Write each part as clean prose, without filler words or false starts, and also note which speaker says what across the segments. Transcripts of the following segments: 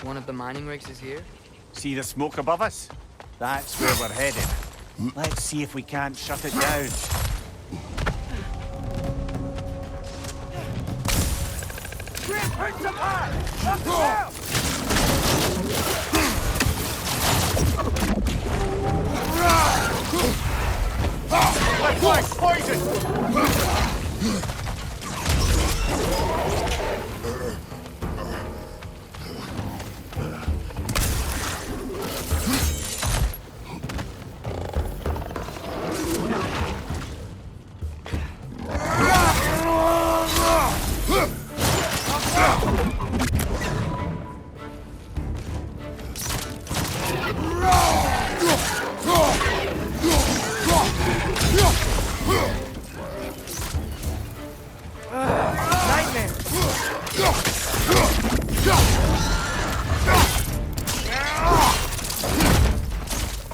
Speaker 1: One of the mining rigs is here?
Speaker 2: See the smoke above us? That's where we're headed. Let's see if we can't shut it down. Let's poison!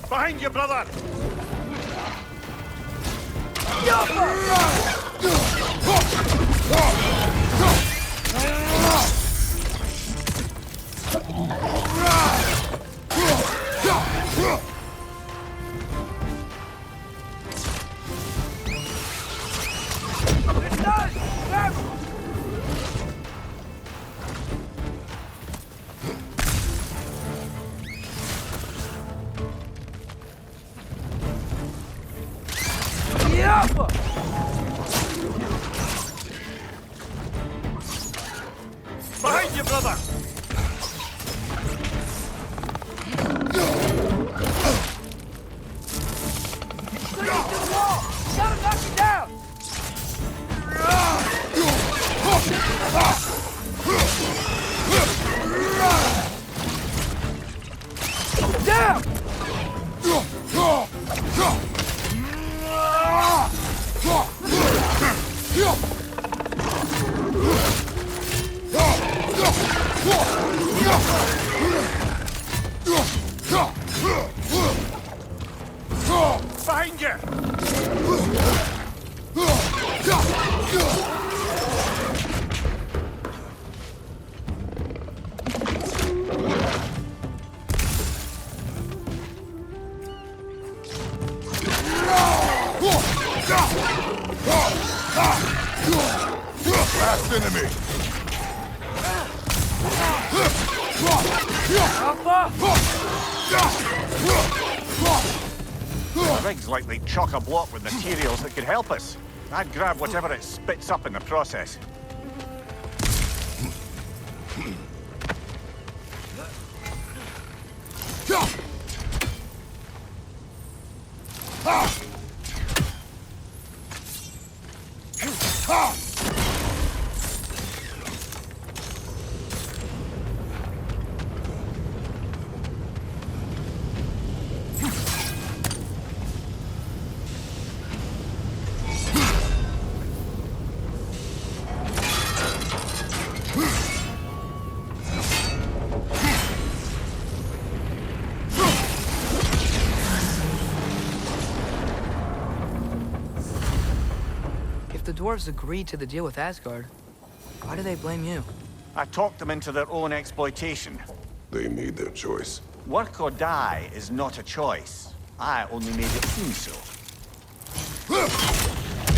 Speaker 2: Behind you, brother! Behind you, brother! Behind you!
Speaker 3: Last enemy!
Speaker 2: The rig's likely chock-a-block with materials that could help us. I'd grab whatever it spits up in the process.
Speaker 1: The dwarves agreed to the deal with Asgard. Why do they blame you?
Speaker 2: I talked them into their own exploitation.
Speaker 3: They made their choice.
Speaker 2: Work or die is not a choice. I only made it seem so.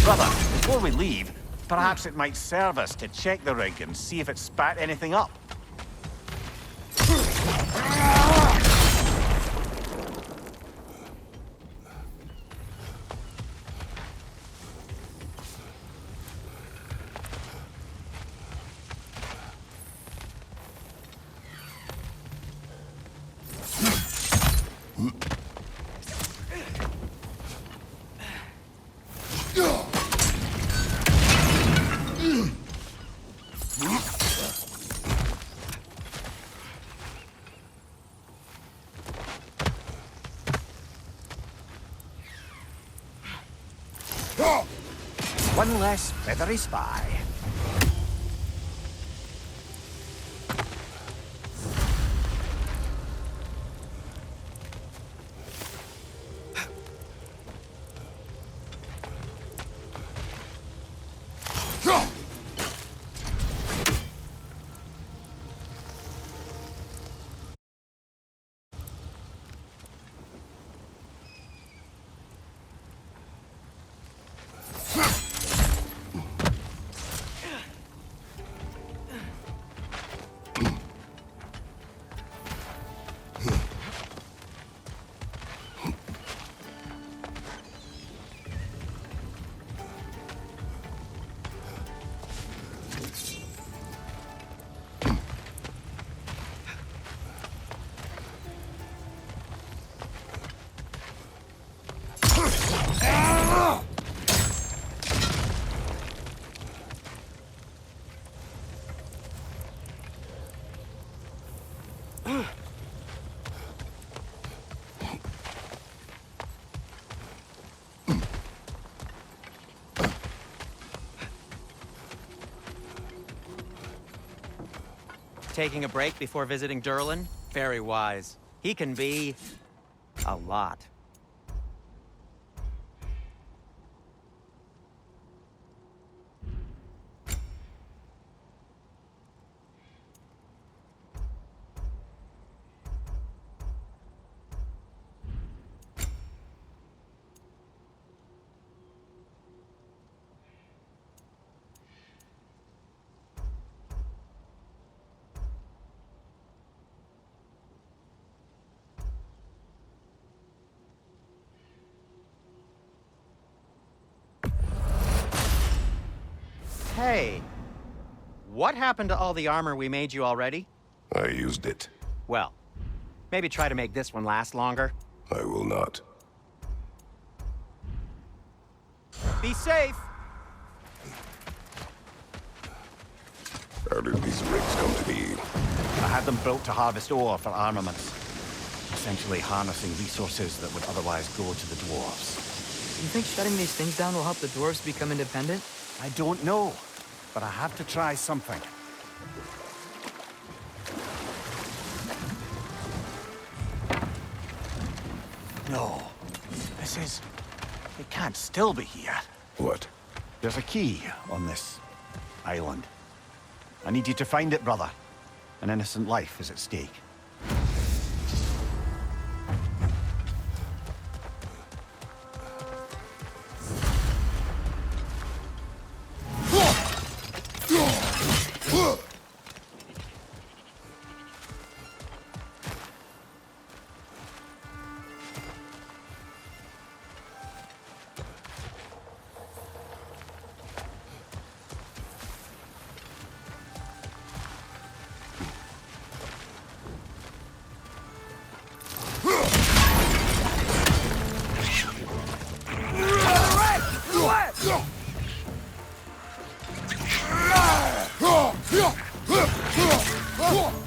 Speaker 2: Brother, before we leave, perhaps it might serve us to check the rig and see if it spat anything up. One less feathery spy.
Speaker 4: taking a break before visiting Durlin? Very wise. He can be... a lot. Hey, what happened to all the armor we made you already?
Speaker 3: I used it.
Speaker 4: Well, maybe try to make this one last longer.
Speaker 3: I will not.
Speaker 4: Be safe!
Speaker 3: How did these rigs come to be?
Speaker 2: I had them built to harvest ore for armaments. Essentially harnessing resources that would otherwise go to the dwarves.
Speaker 1: You think shutting these things down will help the dwarves become independent?
Speaker 2: I don't know, but I have to try something. No. It can't still be here.
Speaker 3: What?
Speaker 2: There's a key on this island. I need you to find it, brother. An innocent life is at stake.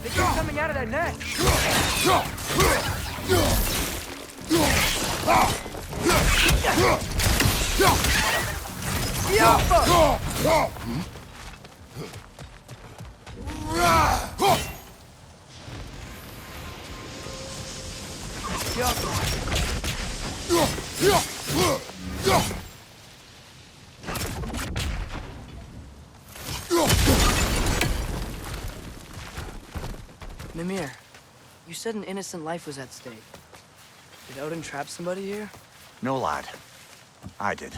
Speaker 1: They're coming out of that net! Mimir, you said an innocent life was at stake. Did Odin trap somebody here?
Speaker 2: No, lad. I did.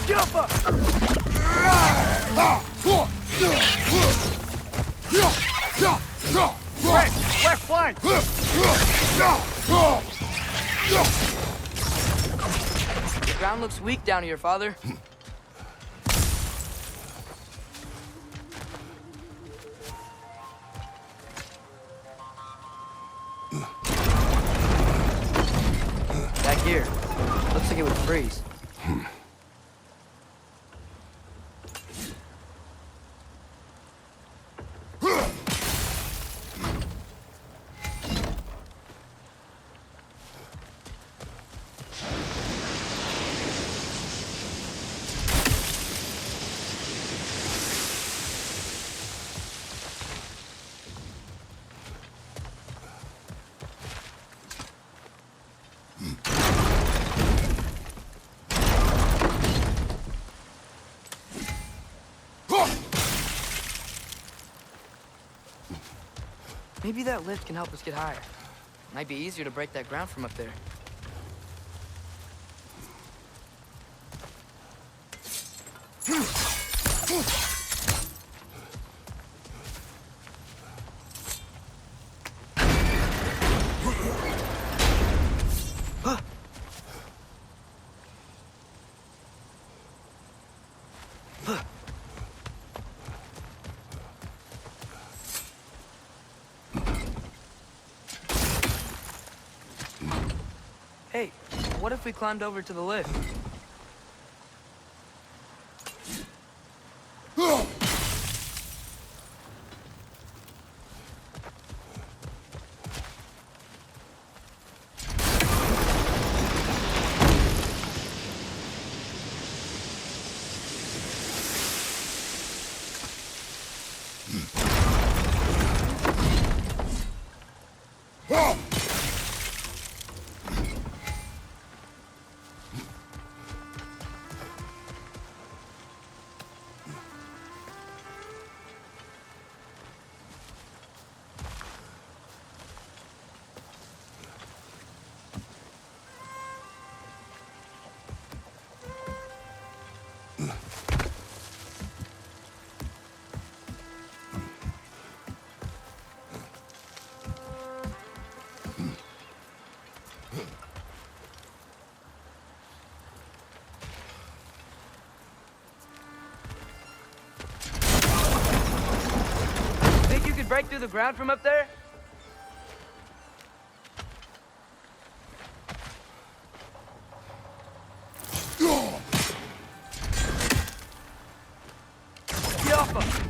Speaker 1: Jump up!
Speaker 2: Left flank!
Speaker 1: The ground looks weak down here, father. Back here. Looks like it would freeze. Maybe that lift can help us get higher. Might be easier to break that ground from up there. Hey, what if we climbed over to the lift? Think you could break through the ground from up there? Yoppa!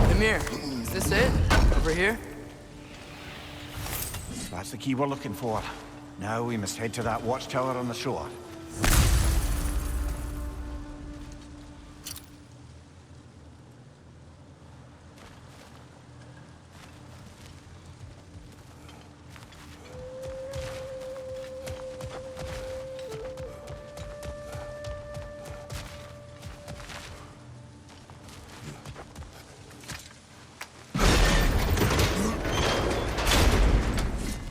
Speaker 1: Mimir, is this it? Over here?
Speaker 2: That's the key we're looking for. Now we must head to that watchtower on the shore.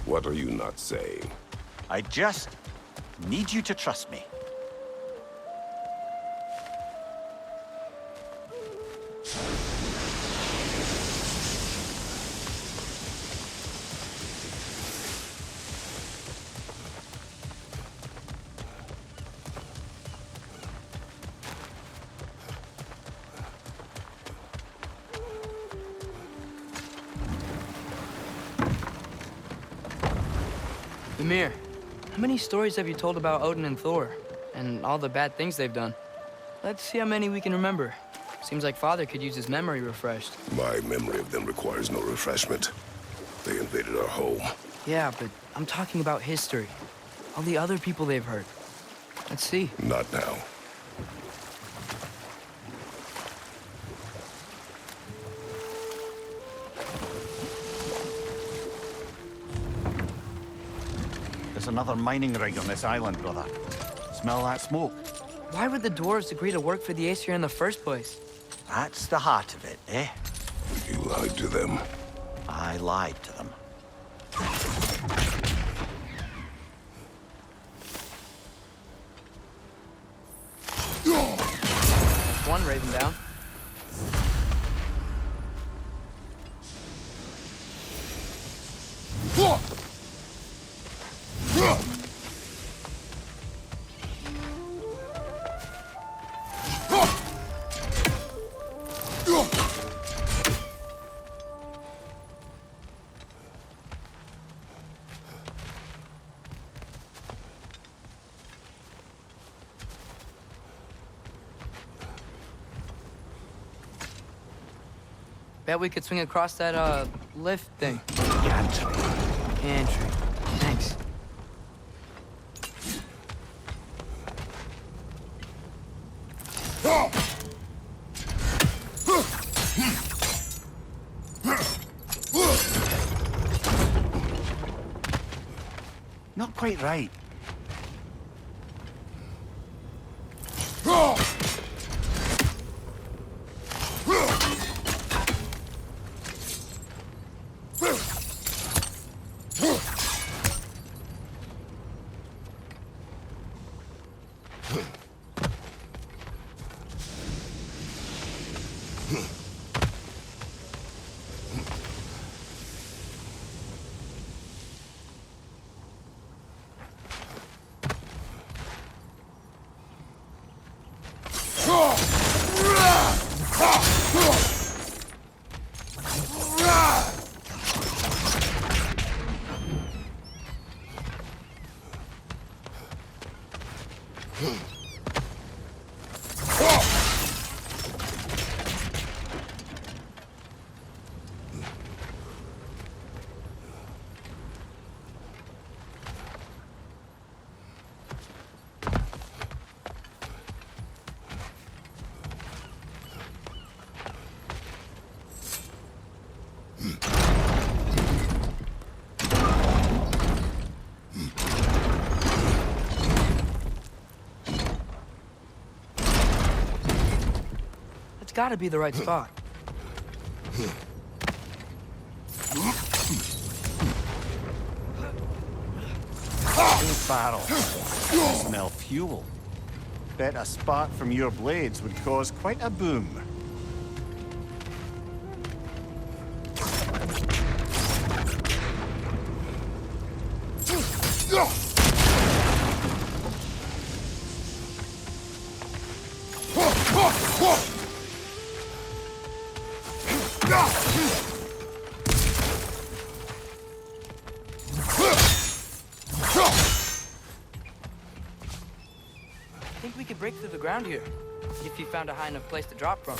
Speaker 3: What are you not saying?
Speaker 2: I just need you to trust me.
Speaker 1: Mimir, how many stories have you told about Odin and Thor? And all the bad things they've done? Let's see how many we can remember. Seems like Father could use his memory refreshed.
Speaker 3: My memory of them requires no refreshment. They invaded our home.
Speaker 1: Yeah, but I'm talking about history. All the other people they've hurt. Let's see.
Speaker 3: Not now.
Speaker 2: There's another mining rig on this island, brother. Smell that smoke?
Speaker 1: Why would the dwarves agree to work for the Aesir in the first place?
Speaker 2: That's the heart of it, eh?
Speaker 3: You lied to them.
Speaker 2: I lied to them.
Speaker 1: One raven down. Bet we could swing across that, lift thing.
Speaker 2: Gantry.
Speaker 1: Entry. Thanks.
Speaker 2: Not quite right.
Speaker 1: It's gotta be the right spot.
Speaker 2: Those barrels smell fuel. Bet a spark from your blades would cause quite a boom.
Speaker 1: I think we could break through the ground here, if you found a high enough place to drop from.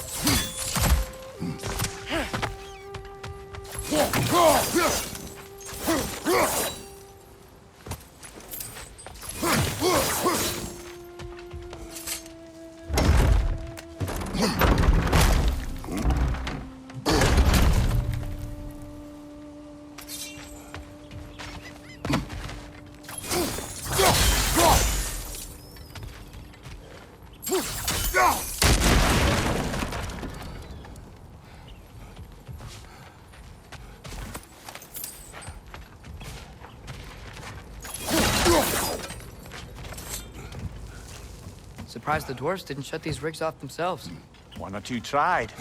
Speaker 1: Surprised the dwarves didn't shut these rigs off themselves.
Speaker 2: One or two tried.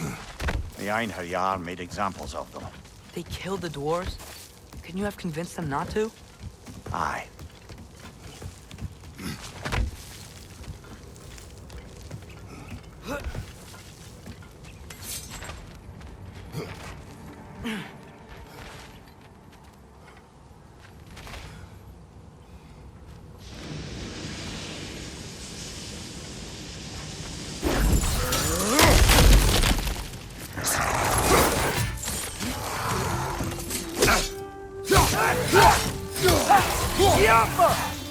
Speaker 2: The Einherjar made examples of them.
Speaker 1: They killed the dwarves? Couldn't you have convinced them not to?
Speaker 2: Aye.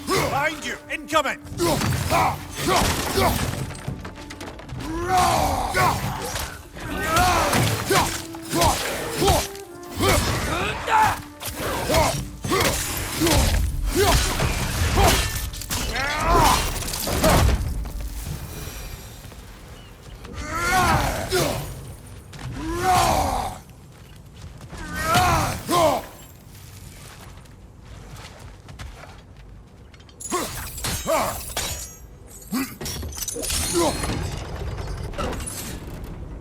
Speaker 5: Behind you! Incoming!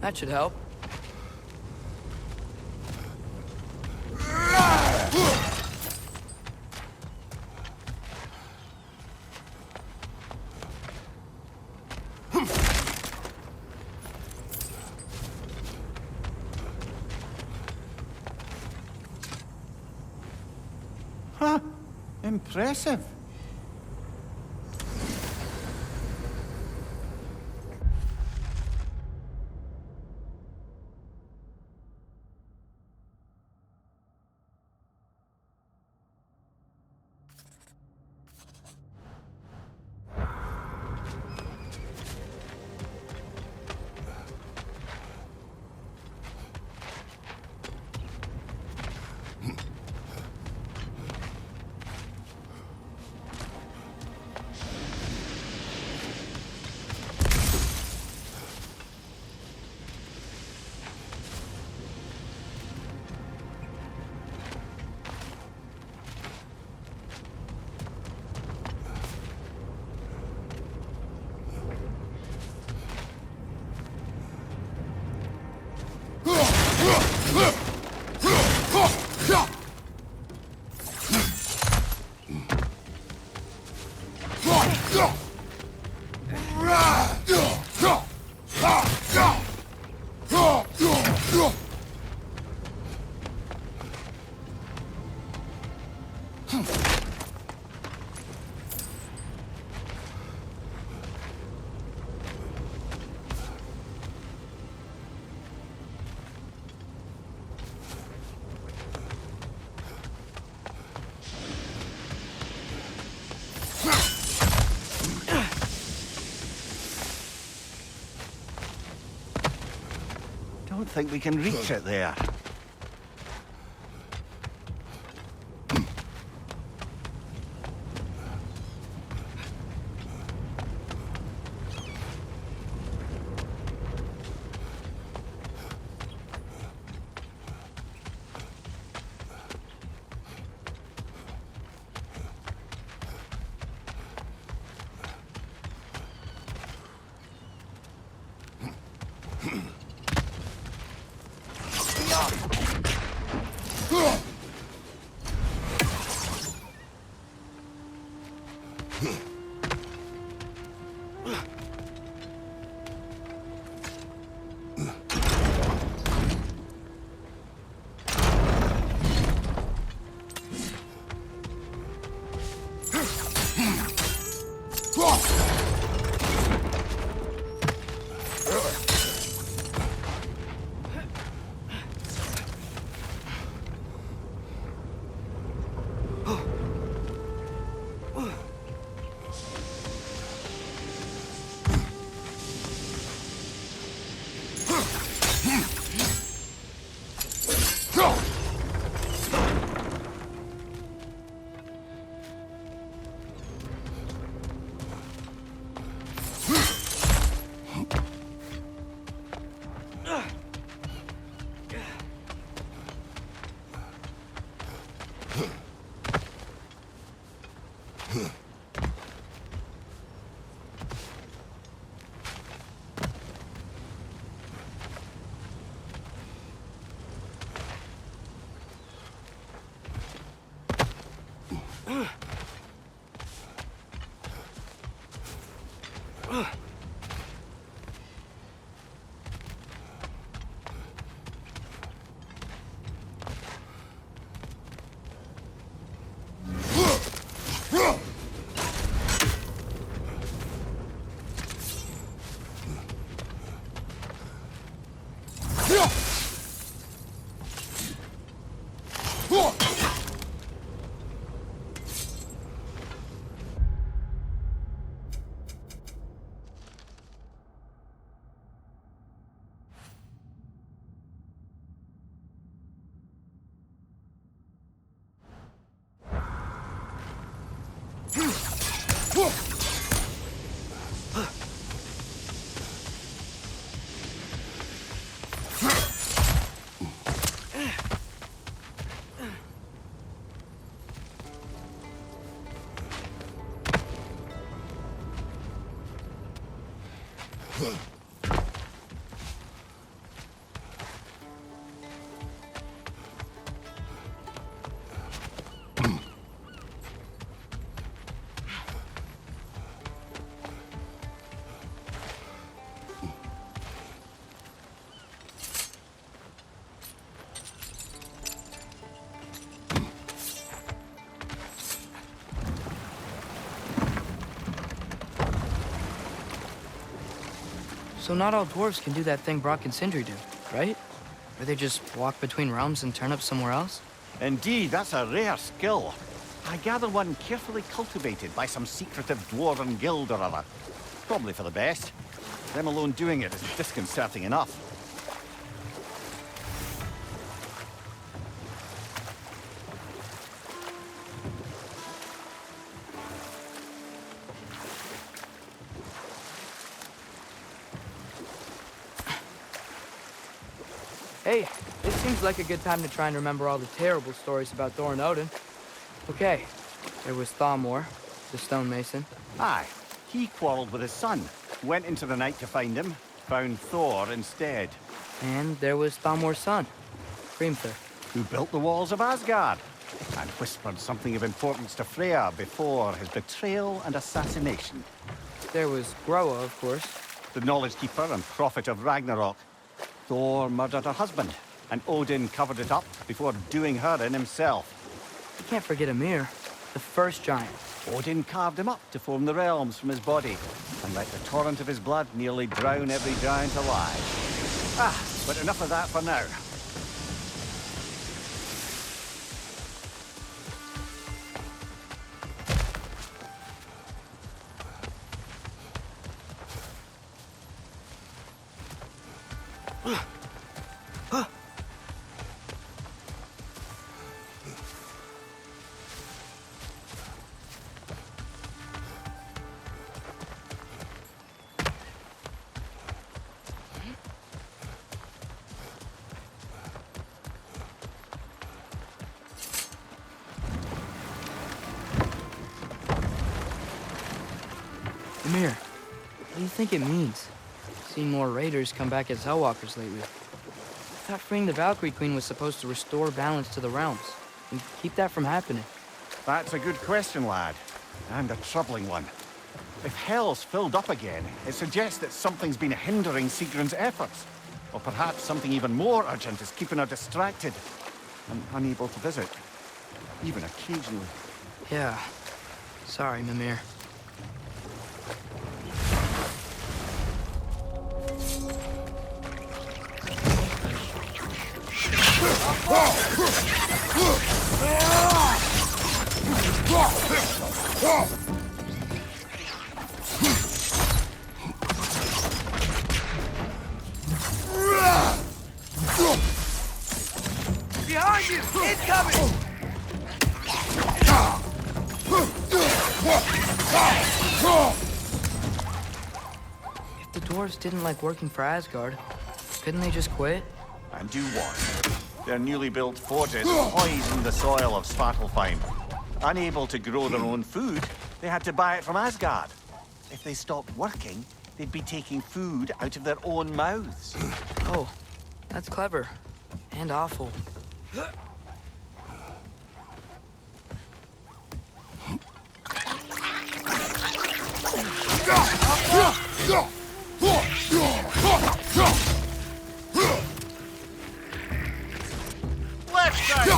Speaker 1: That should help.
Speaker 2: Huh. Impressive. Don't think we can reach it there.
Speaker 1: So not all dwarves can do that thing Brock and Sindri do, right? Where they just walk between realms and turn up somewhere else?
Speaker 2: Indeed, that's a rare skill. I gather one carefully cultivated by some secretive dwarven guild or other. Probably for the best. Them alone doing it is disconcerting enough.
Speaker 1: Hey, this seems like a good time to try and remember all the terrible stories about Thor and Odin. Okay, there was Thamor, the stonemason.
Speaker 2: Aye, he quarreled with his son. Went into the night to find him, found Thor instead.
Speaker 1: And there was Thamor's son, Grimthur.
Speaker 2: Who built the walls of Asgard and whispered something of importance to Freya before his betrayal and assassination.
Speaker 1: There was Groa, of course.
Speaker 2: The knowledge keeper and prophet of Ragnarok. Thor murdered her husband, and Odin covered it up before doing her in himself.
Speaker 1: You can't forget Ymir, the first giant.
Speaker 2: Odin carved him up to form the realms from his body, and let the torrent of his blood nearly drown every giant alive. But enough of that for now.
Speaker 1: Ymir, what do you think it means? Seen more raiders come back as Hellwalkers lately. I thought freeing the Valkyrie Queen was supposed to restore balance to the realms and keep that from happening.
Speaker 2: That's a good question, lad. And a troubling one. If Hell's filled up again, it suggests that something's been hindering Sigrun's efforts. Or perhaps something even more urgent is keeping her distracted and unable to visit. Even occasionally.
Speaker 1: Yeah. Sorry, Mimir.
Speaker 5: Behind you! It's coming!
Speaker 1: If the dwarves didn't like working for Asgard, couldn't they just quit?
Speaker 2: And do what? Their newly built forges poisoned the soil of Svartalfheim. Unable to grow their own food, they had to buy it from Asgard. If they stopped working, they'd be taking food out of their own mouths.
Speaker 1: Oh, that's clever. And awful.
Speaker 2: Left side!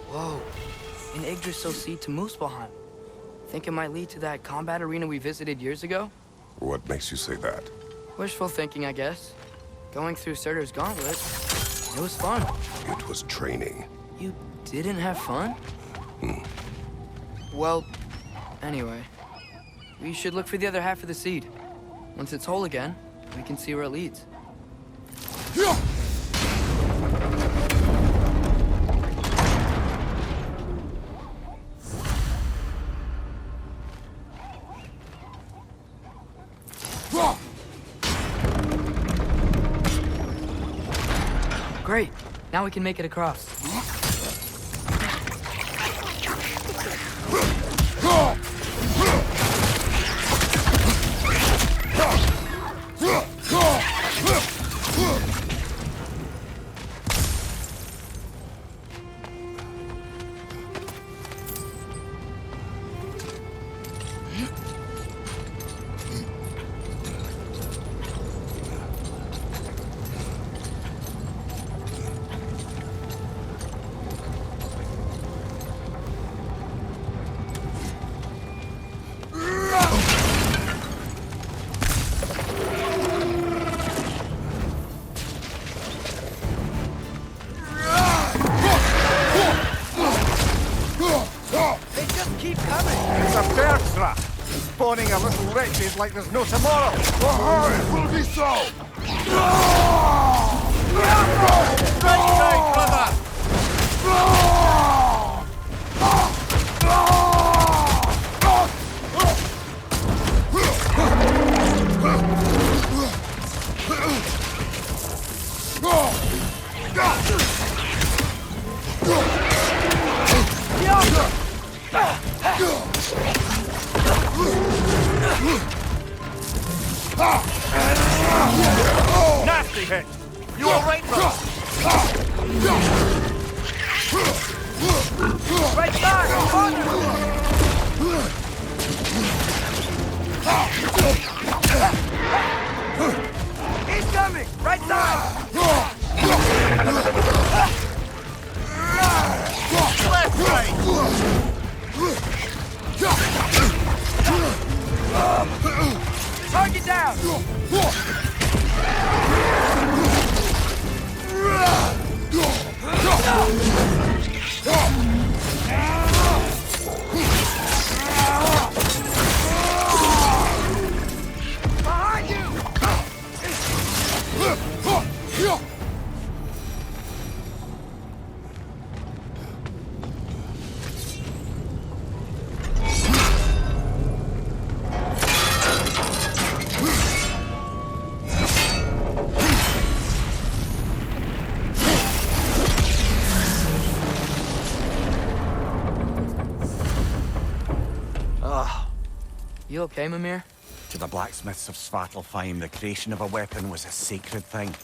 Speaker 1: Whoa. An Yggdrasil seed to Muspelheim. Think it might lead to that combat arena we visited years ago?
Speaker 3: What makes you say that?
Speaker 1: Wishful thinking, I guess. Going through Surtur's gauntlet, it was fun.
Speaker 3: It was training.
Speaker 1: You didn't have fun? Well, anyway. We should look for the other half of the seed. Once it's whole again, we can see where it leads. Great. Now we can make it across.
Speaker 2: It's a bird trap, spawning a little wretches like there's no tomorrow.
Speaker 3: It will be so!
Speaker 2: Right side, brother! Nasty hit! You alright, brother?
Speaker 5: Right side! On you! He's coming! Right side!
Speaker 2: Left, right!
Speaker 5: Target down! Behind you!
Speaker 1: You okay, Mimir?
Speaker 2: To the blacksmiths of Svartalfheim, the creation of a weapon was a sacred thing.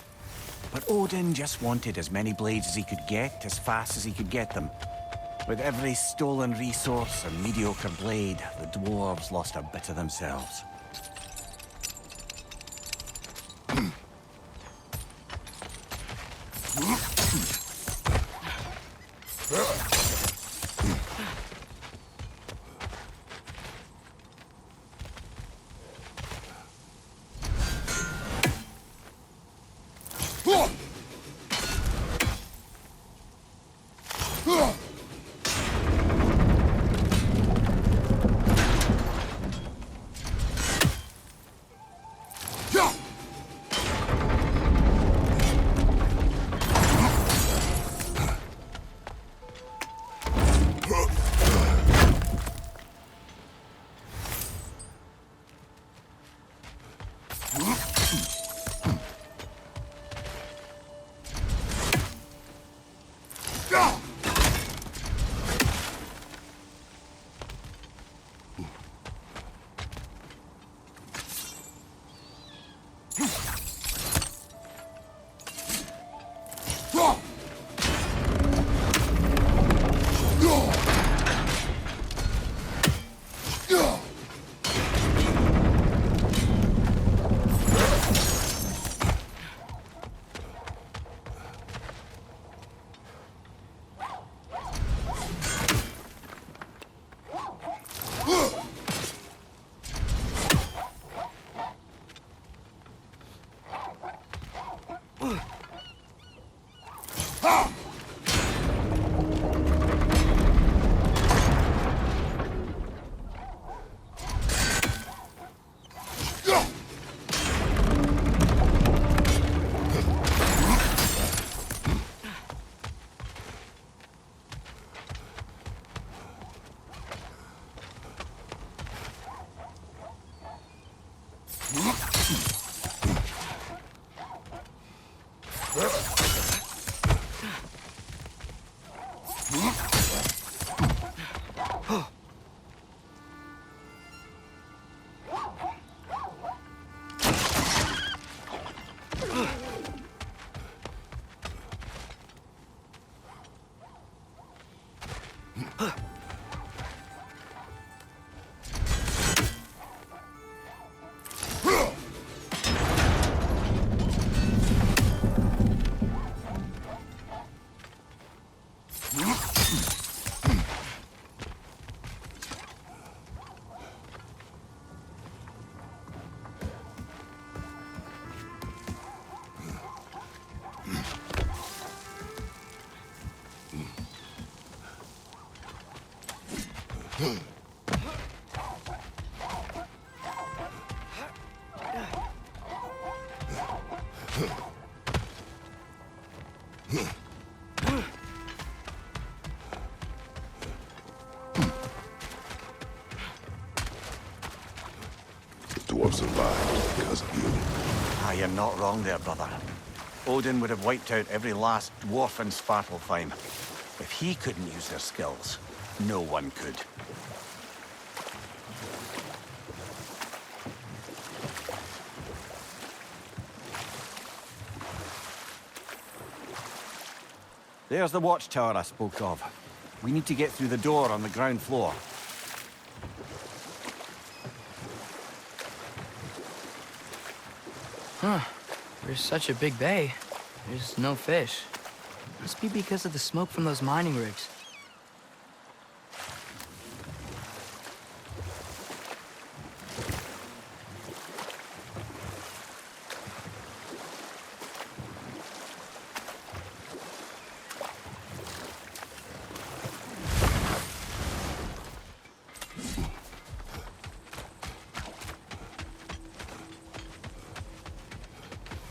Speaker 2: But Odin just wanted as many blades as he could get, as fast as he could get them. With every stolen resource and mediocre blade, the dwarves lost a bit of themselves.
Speaker 3: Dwarves survived because of you.
Speaker 2: Ah, you're not wrong there, brother. Odin would have wiped out every last dwarf in Svartalfheim. If he couldn't use their skills, no one could. There's the watchtower I spoke of. We need to get through the door on the ground floor.
Speaker 1: Huh. There's such a big bay. There's no fish. Must be because of the smoke from those mining rigs.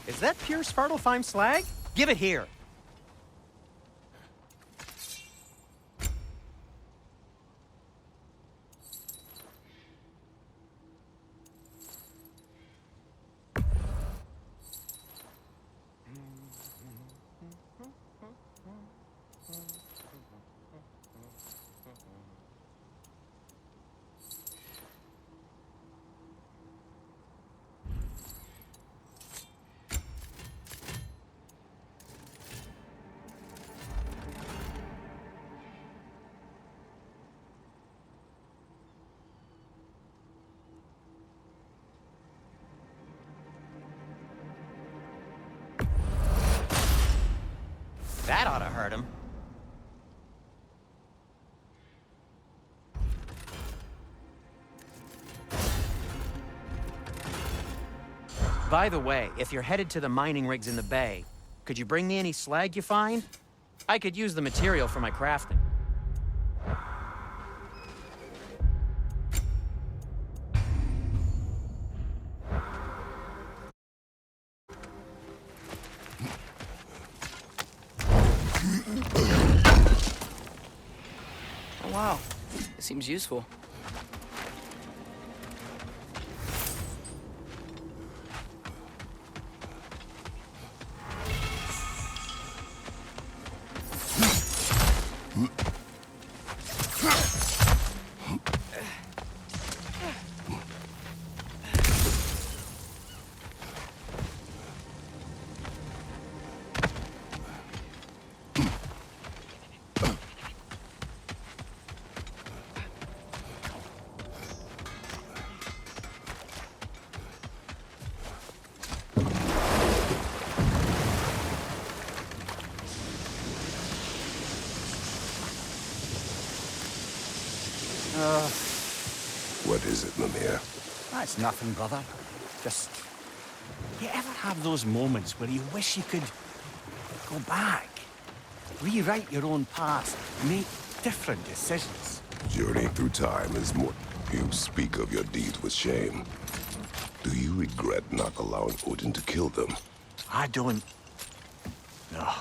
Speaker 4: Is that pure Svartalfheim slag? Give it here. That ought to hurt him. By the way, if you're headed to the mining rigs in the bay, could you bring me any slag you find? I could use the material for my crafting.
Speaker 1: Oh, wow. It seems useful.
Speaker 3: What is it, Mimir?
Speaker 2: That's nothing, brother. Just... You ever have those moments where you wish you could go back? Rewrite your own past, make different decisions?
Speaker 3: Journeying through time is more... You speak of your deeds with shame. Do you regret not allowing Odin to kill them?
Speaker 2: I don't... No.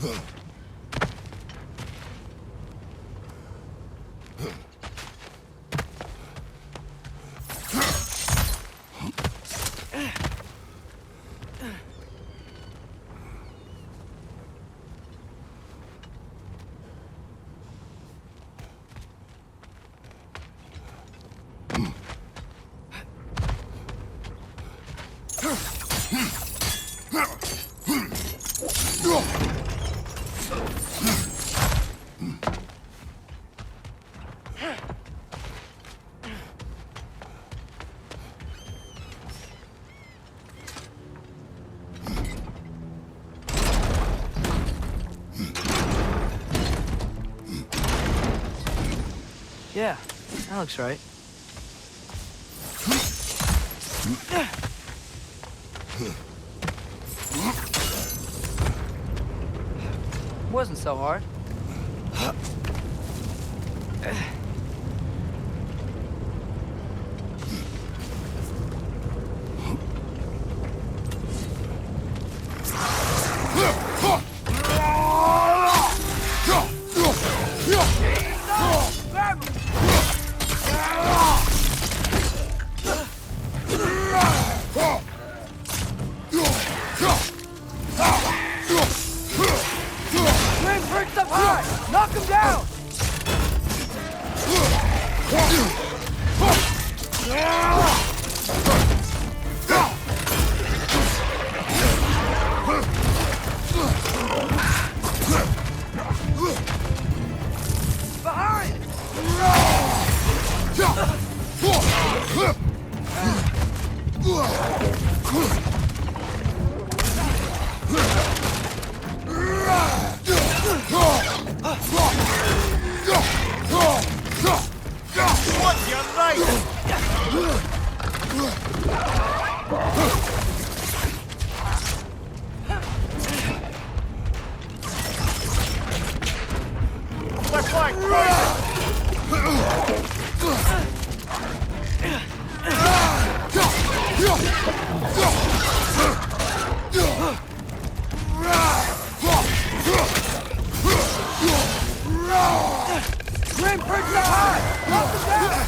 Speaker 3: Huh.
Speaker 1: Yeah, that looks right. Wasn't so hard.
Speaker 5: Swing perched up high! Knock him down! Behind!
Speaker 2: What's your right? Left flank, right!
Speaker 5: Swing perched up high! Knock him down!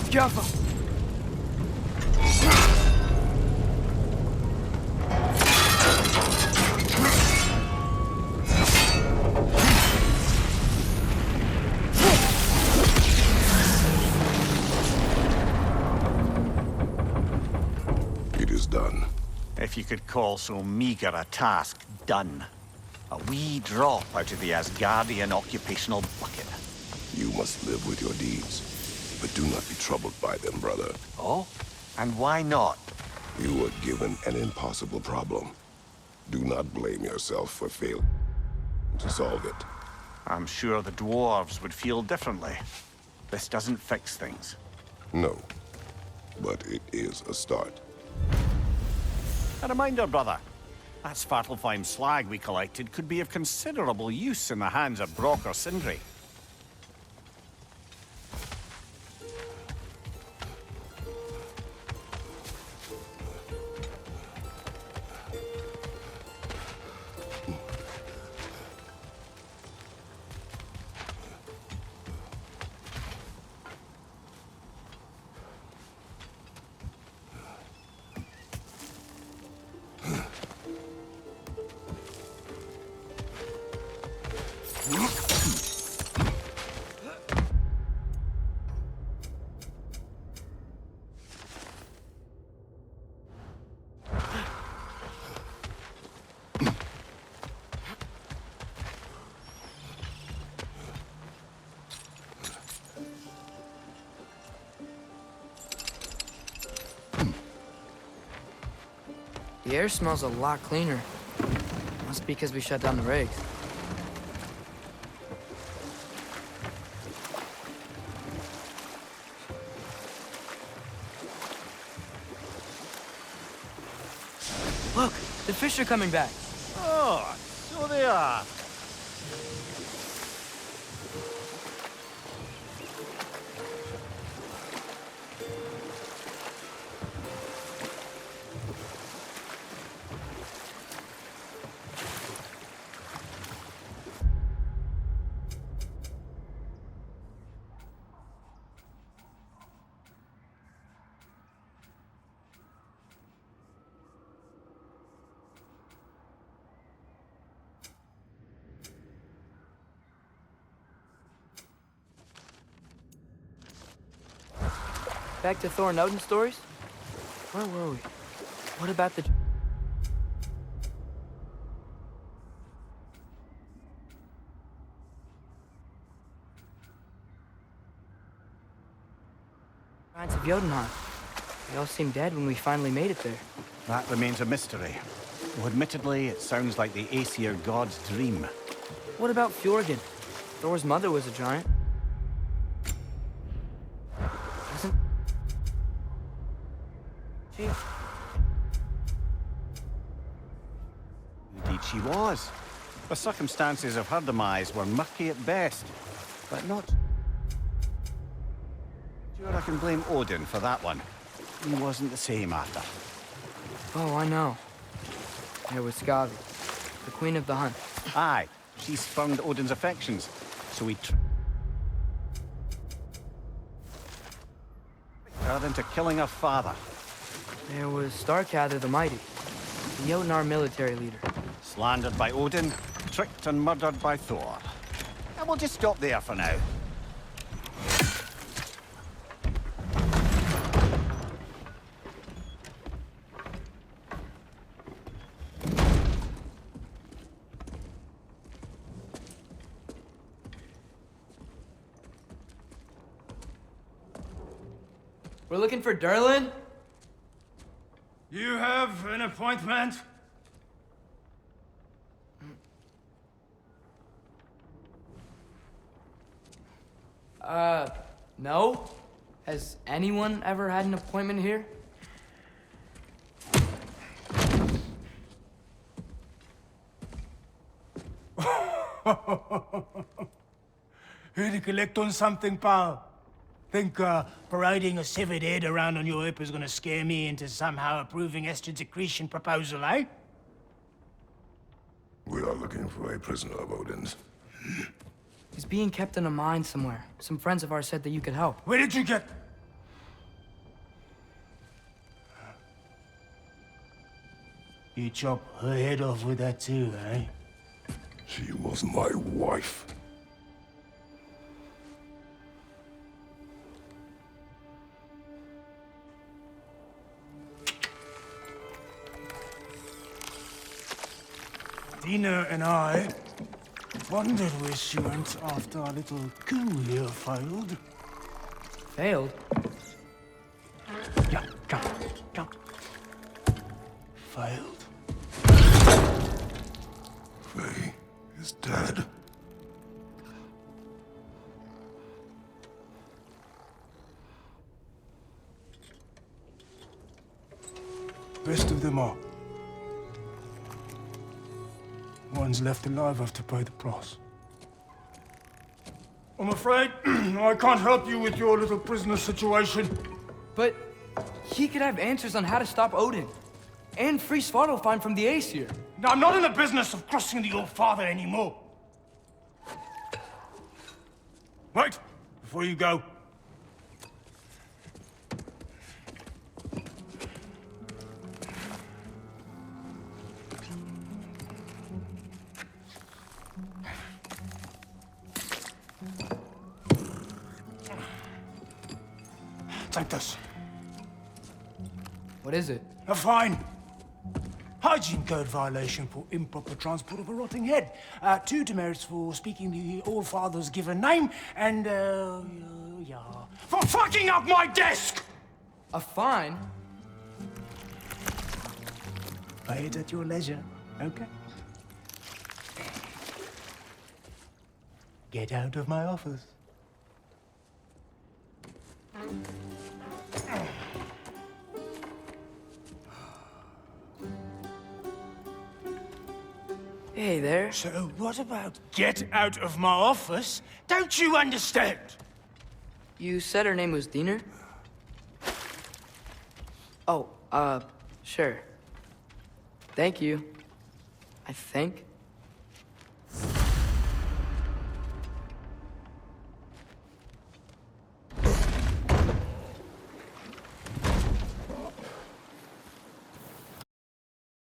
Speaker 1: Careful.
Speaker 3: It is done.
Speaker 2: If you could call so meager a task done. A wee drop out of the Asgardian occupational bucket.
Speaker 3: You must live with your deeds, but do not be troubled by them, brother.
Speaker 2: Oh? And why not?
Speaker 3: You were given an impossible problem. Do not blame yourself for failing to solve it.
Speaker 2: I'm sure the dwarves would feel differently. This doesn't fix things.
Speaker 3: No, but it is a start.
Speaker 2: A reminder, brother. That Svartalfheim slag we collected could be of considerable use in the hands of Brock or Sindri.
Speaker 1: The air smells a lot cleaner. Must be because we shut down the rigs. Look, the fish are coming back.
Speaker 2: Oh, so they are.
Speaker 1: Back to Thor and Odin stories? Where were we? What about the... Giants of Jotunheim? They all seemed dead when we finally made it there.
Speaker 2: That remains a mystery. Though admittedly, it sounds like the Aesir god's dream.
Speaker 1: What about Fjorgyn? Thor's mother was a giant. Wasn't she?
Speaker 2: Indeed she was. The circumstances of her demise were murky at best, but not... Sure, I can blame Odin for that one. He wasn't the same after.
Speaker 1: Oh, I know. There was Skavi, the queen of the hunt.
Speaker 2: Aye, she spurned Odin's affections, so he tricked her into killing her father.
Speaker 1: There was Starkather the Mighty, the Jotnar military leader.
Speaker 2: Slandered by Odin, tricked and murdered by Thor. And we'll just stop there for now.
Speaker 1: We're looking for Durlin?
Speaker 5: You have an appointment?
Speaker 1: No? Has anyone ever had an appointment here?
Speaker 5: Here to collect on something, pal? Think parading a severed head around on your hip is gonna scare me into somehow approving estrogen secretion proposal, eh?
Speaker 3: We are looking for a prisoner of Odin's.
Speaker 1: He's being kept in a mine somewhere. Some friends of ours said that you could help.
Speaker 5: Where did you get... You chop her head off with that too, eh?
Speaker 3: She was my wife.
Speaker 5: Dina and I wondered where she went after our little coup here failed.
Speaker 1: Failed?
Speaker 5: Yeah, come. Failed.
Speaker 3: Faye is dead.
Speaker 5: Best of them all. One's left alive have to pay the price. I'm afraid I can't help you with your little prisoner situation.
Speaker 1: But he could have answers on how to stop Odin. And free Svartalfheim from the Aesir.
Speaker 5: Now, I'm not in the business of crossing the old father anymore. Wait, before you go. Take this.
Speaker 1: What is it?
Speaker 5: A fine. Hygiene code violation for improper transport of a rotting head. 2 demerits for speaking the All-Father's given name, and, yeah... for fucking up my desk!
Speaker 1: A fine?
Speaker 5: Pay it at your leisure, okay? Get out of my office.
Speaker 1: Hey there.
Speaker 5: So what about get out of my office? Don't you understand?
Speaker 1: You said her name was Diener? Oh, sure. Thank you. I think.